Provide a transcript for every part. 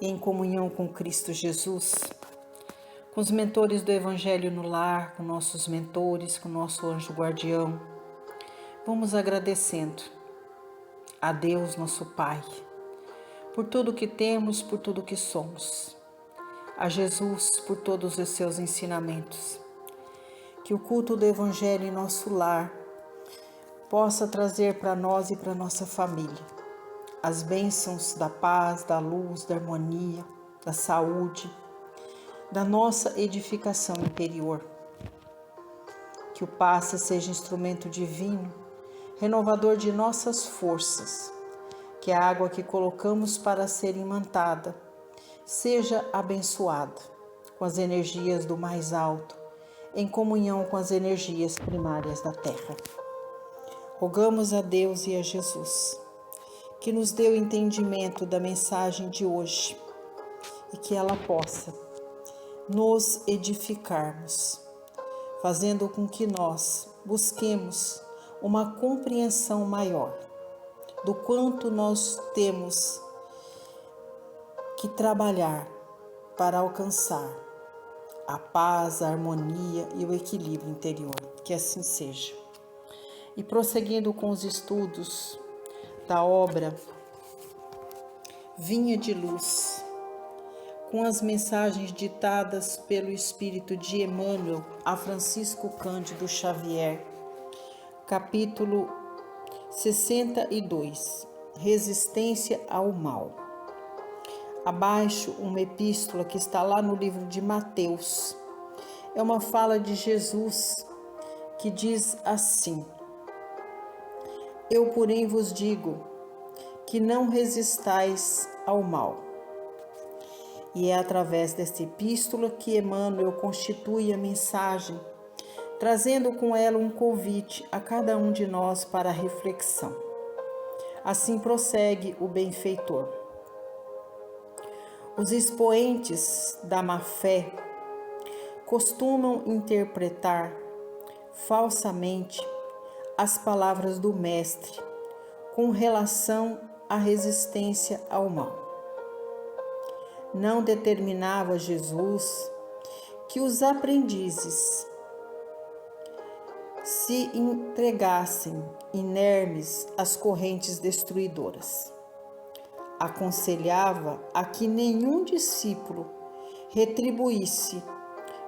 em comunhão com Cristo Jesus, com os mentores do Evangelho no lar, com nossos mentores, com nosso anjo guardião, vamos agradecendo a Deus, nosso Pai, por tudo que temos, por tudo que somos, a Jesus por todos os seus ensinamentos. Que o culto do Evangelho em nosso lar possa trazer para nós e para nossa família as bênçãos da paz, da luz, da harmonia, da saúde, da nossa edificação interior. Que o passe seja instrumento divino, renovador de nossas forças. Que a água que colocamos para ser imantada seja abençoada com as energias do mais alto, em comunhão com as energias primárias da terra. Rogamos a Deus e a Jesus que nos dê o entendimento da mensagem de hoje e que ela possa nos edificarmos, fazendo com que nós busquemos uma compreensão maior do quanto nós temos que trabalhar para alcançar a paz, a harmonia e o equilíbrio interior. Que assim seja. E prosseguindo com os estudos da obra Vinha de Luz, com as mensagens ditadas pelo Espírito de Emmanuel a Francisco Cândido Xavier, capítulo 62, Resistência ao Mal. Abaixo, uma epístola que está lá no livro de Mateus. É uma fala de Jesus que diz assim: Eu, porém, vos digo que não resistais ao mal. E é através desta epístola que Emmanuel constitui a mensagem, trazendo com ela um convite a cada um de nós para a reflexão. Assim prossegue o benfeitor. Os expoentes da má-fé costumam interpretar falsamente as palavras do Mestre com relação à resistência ao mal. Não determinava Jesus que os aprendizes se entregassem inermes às correntes destruidoras. Aconselhava a que nenhum discípulo retribuísse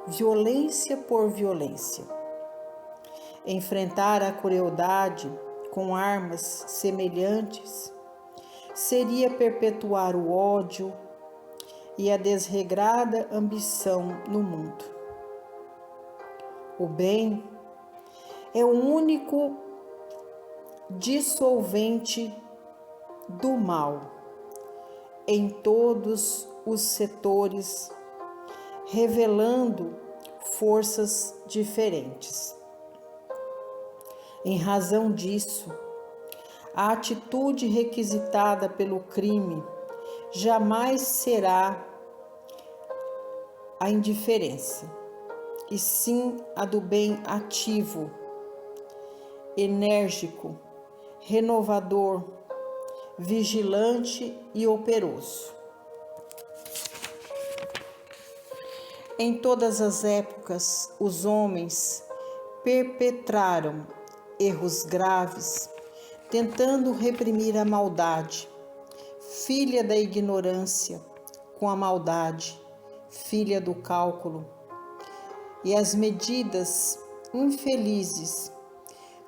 violência por violência. Enfrentar a crueldade com armas semelhantes seria perpetuar o ódio e a desregrada ambição no mundo. O bem é o único dissolvente do mal em todos os setores, revelando forças diferentes. Em razão disso, a atitude requisitada pelo crime jamais será a indiferença, e sim a do bem ativo, enérgico, renovador, vigilante e operoso. Em todas as épocas, os homens perpetraram erros graves, tentando reprimir a maldade, filha da ignorância, com a maldade, filha do cálculo, e as medidas infelizes,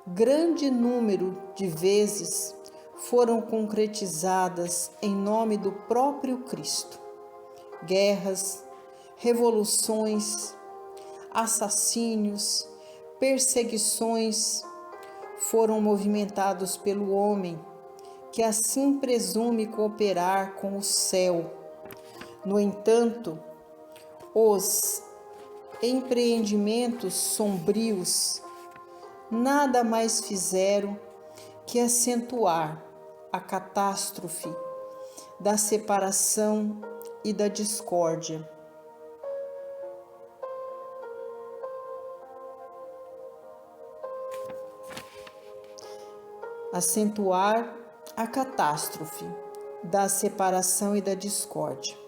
grande número de vezes, foram concretizadas em nome do próprio Cristo. Guerras, revoluções, assassínios, perseguições foram movimentados pelo homem, que assim presume cooperar com o céu. No entanto, os empreendimentos sombrios nada mais fizeram que acentuar a catástrofe da separação e da discórdia. Acentuar a catástrofe da separação e da discórdia.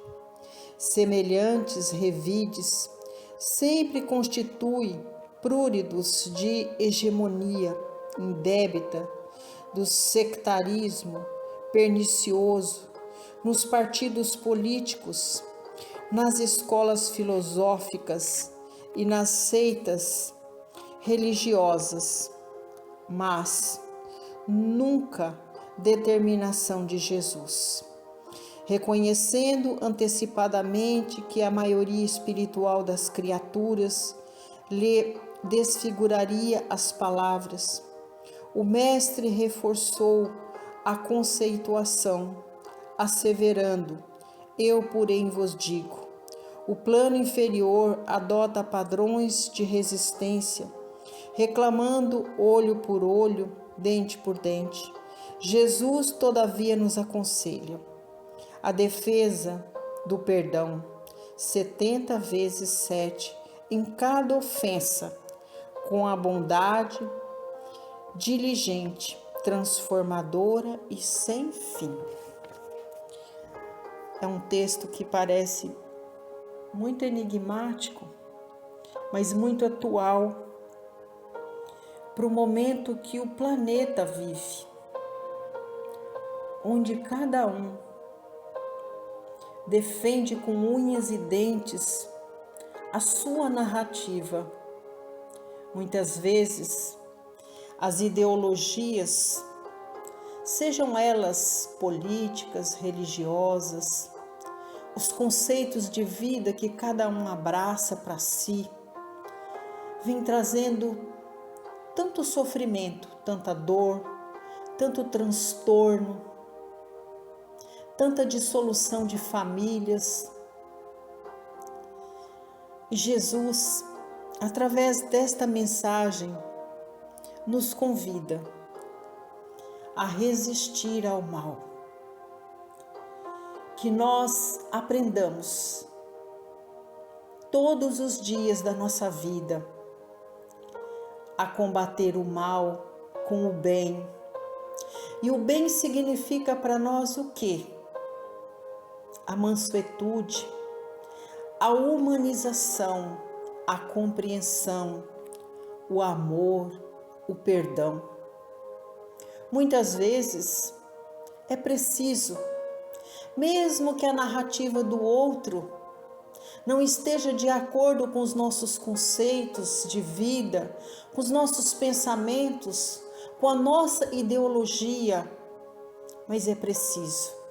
semelhantes revides, sempre constitui pruridos de hegemonia indébita, do sectarismo pernicioso, nos partidos políticos, nas escolas filosóficas e nas seitas religiosas, mas nunca determinação de Jesus. Reconhecendo antecipadamente que a maioria espiritual das criaturas lhe desfiguraria as palavras, o mestre reforçou a conceituação, asseverando: eu, porém, vos digo, o plano inferior adota padrões de resistência, reclamando olho por olho, dente por dente. Jesus, todavia, nos aconselha a defesa do perdão, 70 vezes 7 em cada ofensa, com a bondade diligente, transformadora e sem fim. É um texto que parece muito enigmático, mas muito atual para o momento que o planeta vive, onde cada um defende com unhas e dentes a sua narrativa. Muitas vezes, as ideologias, sejam elas políticas, religiosas, os conceitos de vida que cada um abraça para si, vêm trazendo tanto sofrimento, tanta dor, tanto transtorno, tanta dissolução de famílias. E Jesus, através desta mensagem, nos convida a resistir ao mal. Que nós aprendamos todos os dias da nossa vida a combater o mal com o bem. E o bem significa para nós o quê? A mansuetude, a humanização, a compreensão, o amor, o perdão. Muitas vezes é preciso, mesmo que a narrativa do outro não esteja de acordo com os nossos conceitos de vida, com os nossos pensamentos, com a nossa ideologia, mas é preciso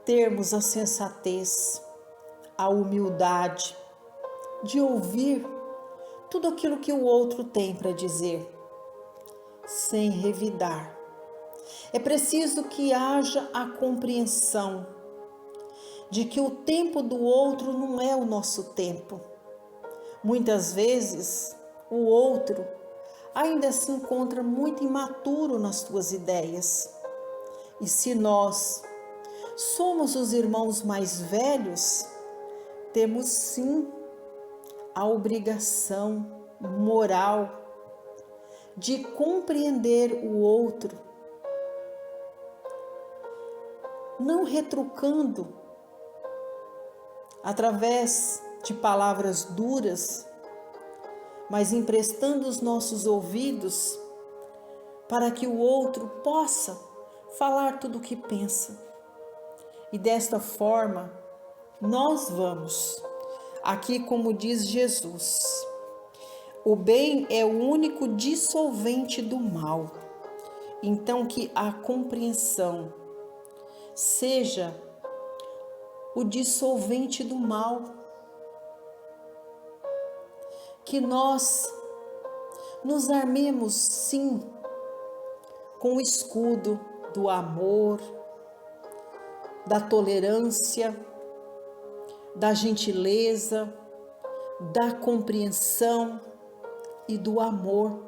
termos a sensatez, a humildade de ouvir tudo aquilo que o outro tem para dizer, sem revidar. É preciso que haja a compreensão de que o tempo do outro não é o nosso tempo. Muitas vezes, o outro ainda se encontra muito imaturo nas suas ideias. E se nós somos os irmãos mais velhos, temos sim a obrigação moral de compreender o outro, não retrucando através de palavras duras, mas emprestando os nossos ouvidos para que o outro possa falar tudo o que pensa. E desta forma, nós vamos, aqui como diz Jesus, o bem é o único dissolvente do mal. Então que a compreensão seja o dissolvente do mal. Que nós nos armemos sim com o escudo do amor, da tolerância, da gentileza, da compreensão e do amor.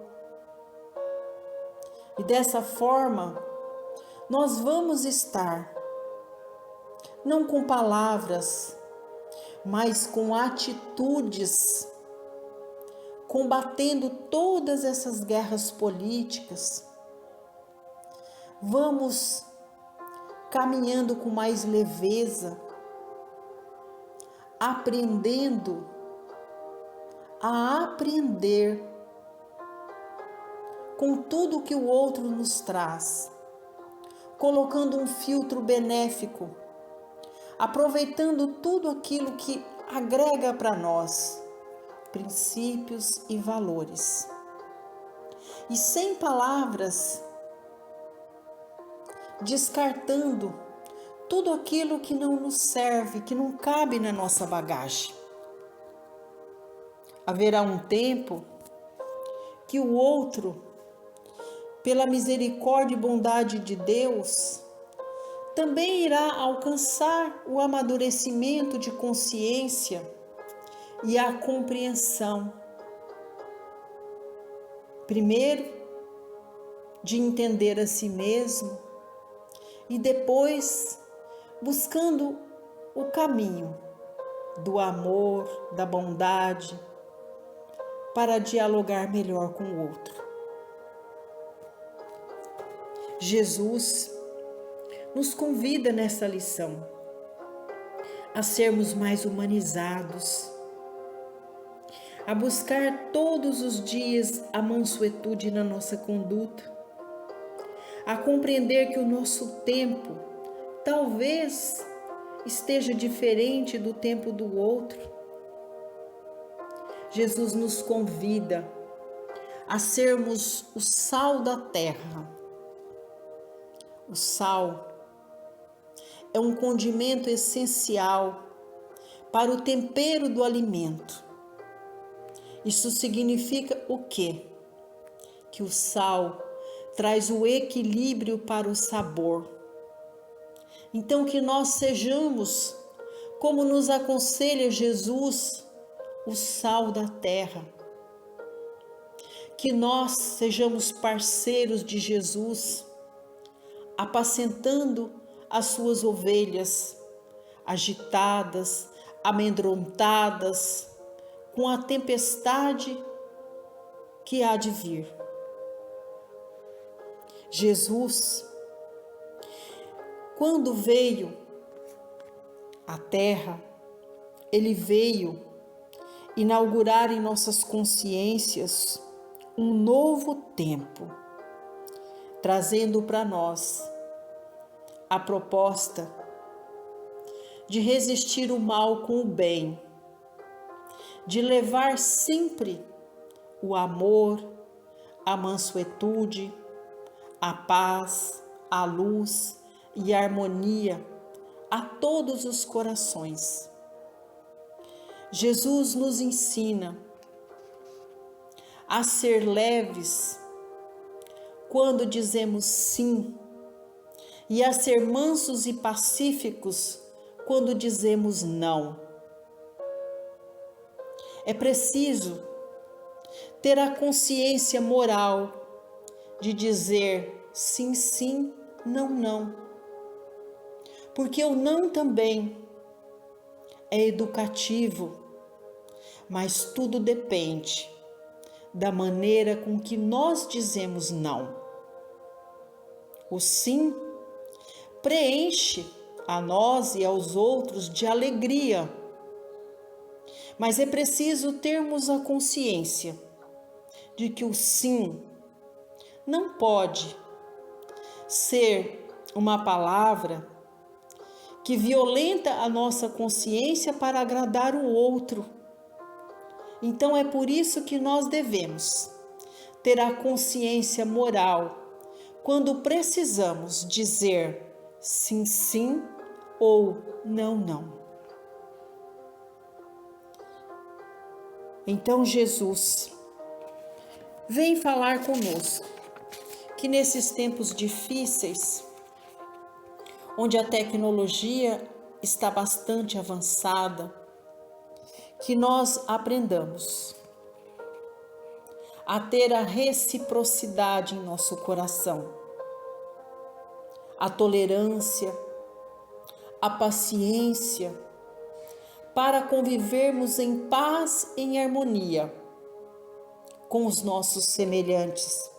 E dessa forma, nós vamos estar, não com palavras, mas com atitudes, combatendo todas essas guerras políticas. Vamos caminhando com mais leveza, aprendendo a aprender com tudo que o outro nos traz, colocando um filtro benéfico, aproveitando tudo aquilo que agrega para nós princípios e valores. E sem palavras, descartando tudo aquilo que não nos serve, que não cabe na nossa bagagem. Haverá um tempo que o outro, pela misericórdia e bondade de Deus, também irá alcançar o amadurecimento de consciência e a compreensão. Primeiro, de entender a si mesmo e depois buscando o caminho do amor, da bondade, para dialogar melhor com o outro. Jesus nos convida nessa lição a sermos mais humanizados, a buscar todos os dias a mansuetude na nossa conduta, a compreender que o nosso tempo talvez esteja diferente do tempo do outro. Jesus nos convida a sermos o sal da terra. O sal é um condimento essencial para o tempero do alimento. Isso significa o quê? Que o sal traz o equilíbrio para o sabor. Então, que nós sejamos, como nos aconselha Jesus, o sal da terra. Que nós sejamos parceiros de Jesus, apacentando as suas ovelhas, agitadas, amedrontadas, com a tempestade que há de vir. Jesus, quando veio à terra, ele veio inaugurar em nossas consciências um novo tempo, trazendo para nós a proposta de resistir o mal com o bem, de levar sempre o amor, a mansuetude, a paz, a luz e a harmonia a todos os corações. Jesus nos ensina a ser leves quando dizemos sim e a ser mansos e pacíficos quando dizemos não. É preciso ter a consciência moral de dizer sim, sim, não, não. Porque o não também é educativo, mas tudo depende da maneira com que nós dizemos não. O sim preenche a nós e aos outros de alegria, mas é preciso termos a consciência de que o sim não pode ser uma palavra que violenta a nossa consciência para agradar o outro. Então é por isso que nós devemos ter a consciência moral quando precisamos dizer sim, sim ou não, não. Então Jesus vem falar conosco que nesses tempos difíceis, onde a tecnologia está bastante avançada, que nós aprendamos a ter a reciprocidade em nosso coração, a tolerância, a paciência, para convivermos em paz e em harmonia com os nossos semelhantes,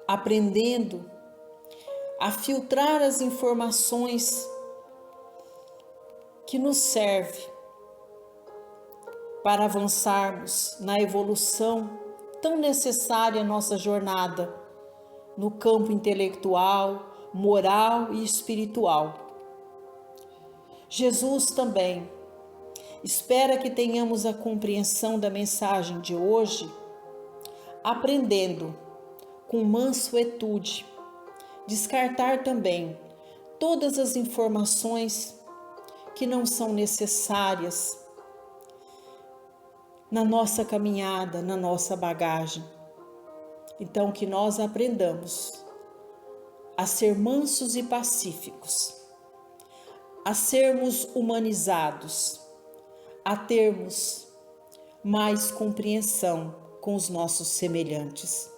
aprendendo a filtrar as informações que nos serve para avançarmos na evolução tão necessária à nossa jornada no campo intelectual, moral e espiritual. Jesus também espera que tenhamos a compreensão da mensagem de hoje, aprendendo com mansuetude, descartar também todas as informações que não são necessárias na nossa caminhada, na nossa bagagem. Então, que nós aprendamos a ser mansos e pacíficos, a sermos humanizados, a termos mais compreensão com os nossos semelhantes,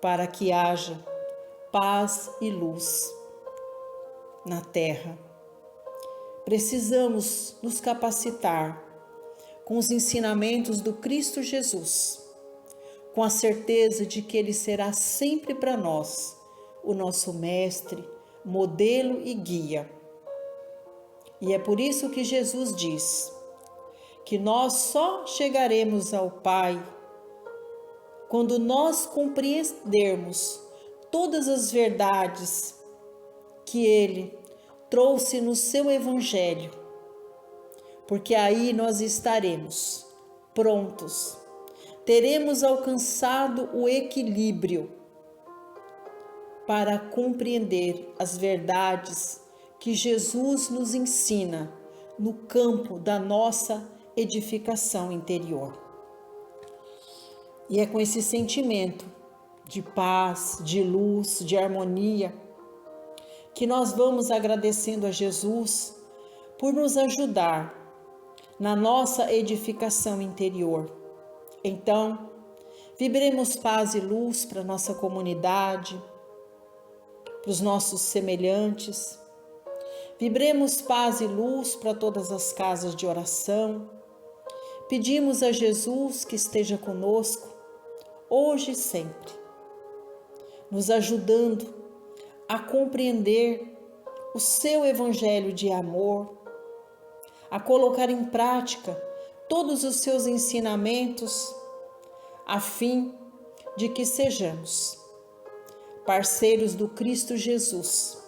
para que haja paz e luz na terra. Precisamos nos capacitar com os ensinamentos do Cristo Jesus, com a certeza de que Ele será sempre para nós o nosso mestre, modelo e guia. E é por isso que Jesus diz que nós só chegaremos ao Pai quando nós compreendermos todas as verdades que Ele trouxe no seu Evangelho, porque aí nós estaremos prontos, teremos alcançado o equilíbrio para compreender as verdades que Jesus nos ensina no campo da nossa edificação interior. E é com esse sentimento de paz, de luz, de harmonia, que nós vamos agradecendo a Jesus por nos ajudar na nossa edificação interior. Então, vibremos paz e luz para a nossa comunidade, para os nossos semelhantes. Vibremos paz e luz para todas as casas de oração. Pedimos a Jesus que esteja conosco, hoje e sempre, nos ajudando a compreender o seu Evangelho de amor, a colocar em prática todos os seus ensinamentos, a fim de que sejamos parceiros do Cristo Jesus,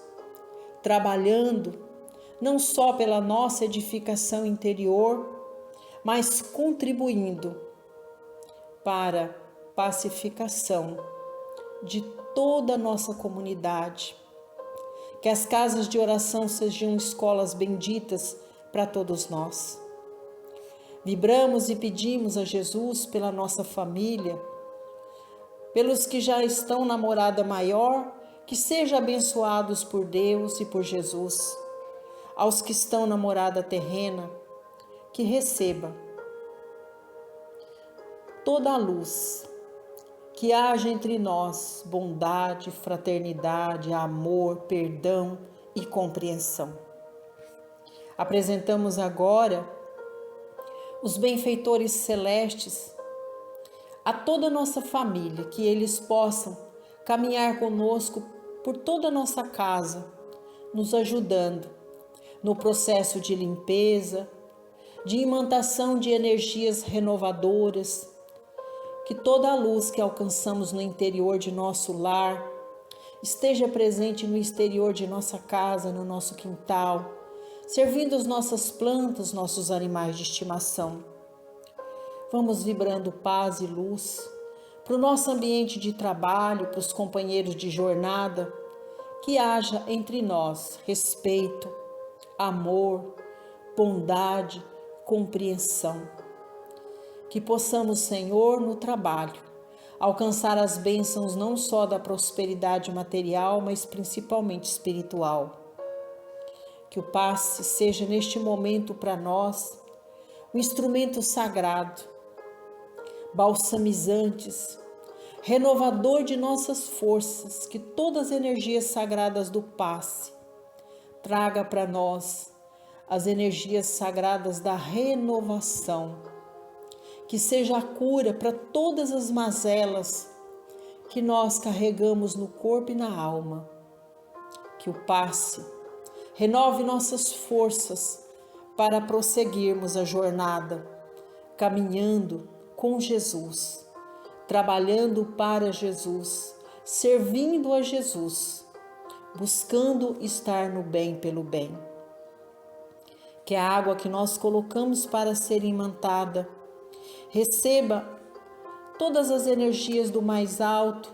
trabalhando não só pela nossa edificação interior, mas contribuindo para a pacificação de toda a nossa comunidade. Que as casas de oração sejam escolas benditas para todos nós. Vibramos e pedimos a Jesus pela nossa família, pelos que já estão na morada maior, que sejam abençoados por Deus e por Jesus. Aos que estão na morada terrena, que receba toda a luz, que haja entre nós bondade, fraternidade, amor, perdão e compreensão. Apresentamos agora os benfeitores celestes a toda a nossa família, que eles possam caminhar conosco por toda a nossa casa, nos ajudando no processo de limpeza, de imantação de energias renovadoras, que toda a luz que alcançamos no interior de nosso lar esteja presente no exterior de nossa casa, no nosso quintal, servindo as nossas plantas, nossos animais de estimação. Vamos vibrando paz e luz para o nosso ambiente de trabalho, para os companheiros de jornada, que haja entre nós respeito, amor, bondade, compreensão. Que possamos, Senhor, no trabalho, alcançar as bênçãos não só da prosperidade material, mas principalmente espiritual. Que o passe seja neste momento para nós um instrumento sagrado, balsamizantes, renovador de nossas forças, que todas as energias sagradas do passe traga para nós as energias sagradas da renovação, que seja a cura para todas as mazelas que nós carregamos no corpo e na alma. Que o passe renove nossas forças para prosseguirmos a jornada, caminhando com Jesus, trabalhando para Jesus, servindo a Jesus, buscando estar no bem pelo bem. Que a água que nós colocamos para ser imantada receba todas as energias do mais alto,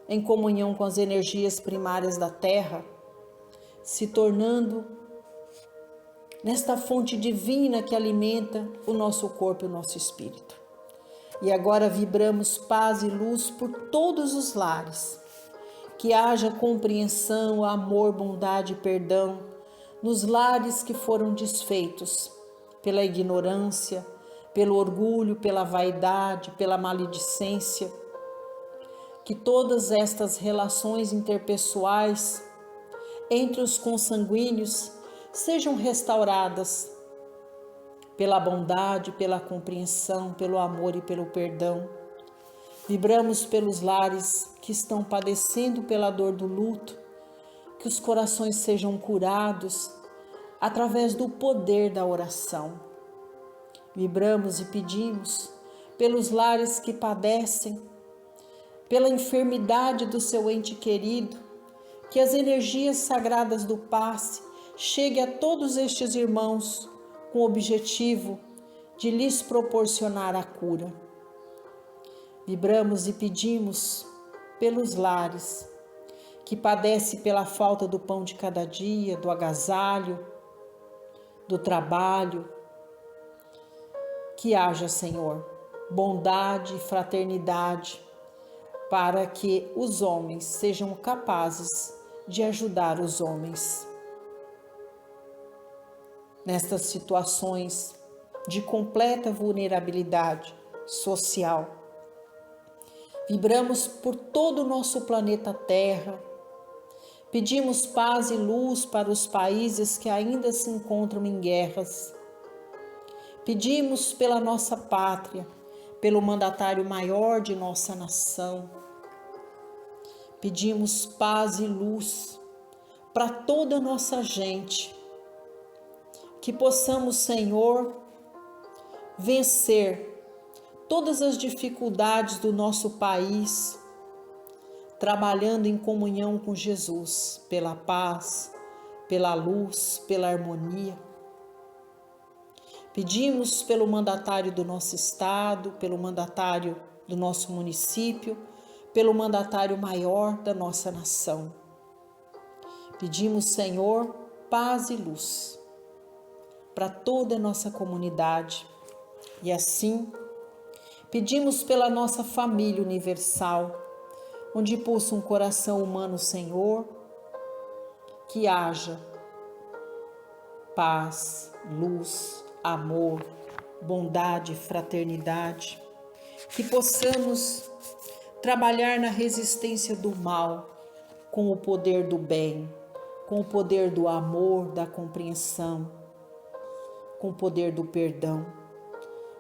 em comunhão com as energias primárias da terra, se tornando nesta fonte divina que alimenta o nosso corpo e o nosso espírito. E agora vibramos paz e luz por todos os lares. Que haja compreensão, amor, bondade e perdão nos lares que foram desfeitos pela ignorância, pelo orgulho, pela vaidade, pela maledicência. Que todas estas relações interpessoais entre os consanguíneos sejam restauradas pela bondade, pela compreensão, pelo amor e pelo perdão. Vibramos pelos lares que estão padecendo pela dor do luto, que os corações sejam curados através do poder da oração. Vibramos e pedimos pelos lares que padecem pela enfermidade do seu ente querido, que as energias sagradas do passe cheguem a todos estes irmãos com o objetivo de lhes proporcionar a cura. Vibramos e pedimos pelos lares que padecem pela falta do pão de cada dia, do agasalho, do trabalho. Que haja, Senhor, bondade e fraternidade para que os homens sejam capazes de ajudar os homens. Nestas situações de completa vulnerabilidade social, vibramos por todo o nosso planeta Terra, pedimos paz e luz para os países que ainda se encontram em guerras, pedimos pela nossa pátria, pelo mandatário maior de nossa nação, pedimos paz e luz para toda a nossa gente, que possamos, Senhor, vencer todas as dificuldades do nosso país, trabalhando em comunhão com Jesus, pela paz, pela luz, pela harmonia. Pedimos pelo mandatário do nosso estado, pelo mandatário do nosso município, pelo mandatário maior da nossa nação. Pedimos, Senhor, paz e luz para toda a nossa comunidade. E assim, pedimos pela nossa família universal, onde pulsa um coração humano, Senhor, que haja paz, luz, amor, bondade, fraternidade, que possamos trabalhar na resistência do mal com o poder do bem, com o poder do amor, da compreensão, com o poder do perdão,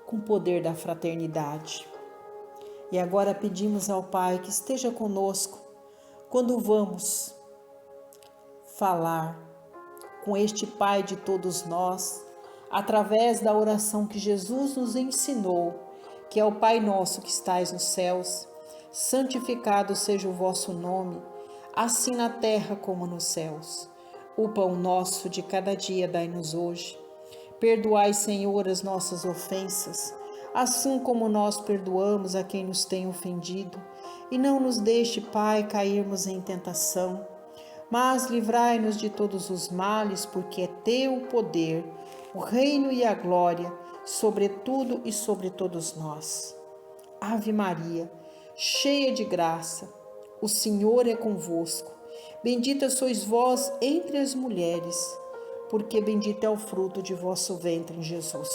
com o poder da fraternidade. E agora pedimos ao Pai que esteja conosco quando vamos falar com este Pai de todos nós, através da oração que Jesus nos ensinou, que é o Pai nosso que estais nos céus, santificado seja o vosso nome, assim na terra como nos céus. O pão nosso de cada dia dai-nos hoje. Perdoai, Senhor, as nossas ofensas, assim como nós perdoamos a quem nos tem ofendido. E não nos deixe, Pai, cairmos em tentação, mas livrai-nos de todos os males, porque é teu o poder, o reino e a glória, sobre tudo e sobre todos nós. Ave Maria, cheia de graça, o Senhor é convosco. Bendita sois vós entre as mulheres, porque bendito é o fruto de vosso ventre, Jesus.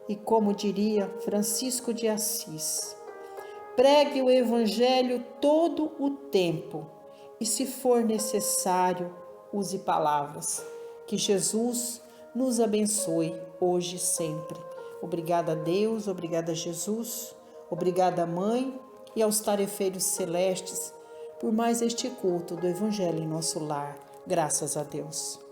E como diria Francisco de Assis, pregue o Evangelho todo o tempo e, se for necessário, use palavras. Que Jesus nos abençoe hoje e sempre. Obrigada a Deus, obrigada a Jesus, obrigada à Mãe e aos tarefeiros celestes por mais este culto do Evangelho em nosso lar. Graças a Deus.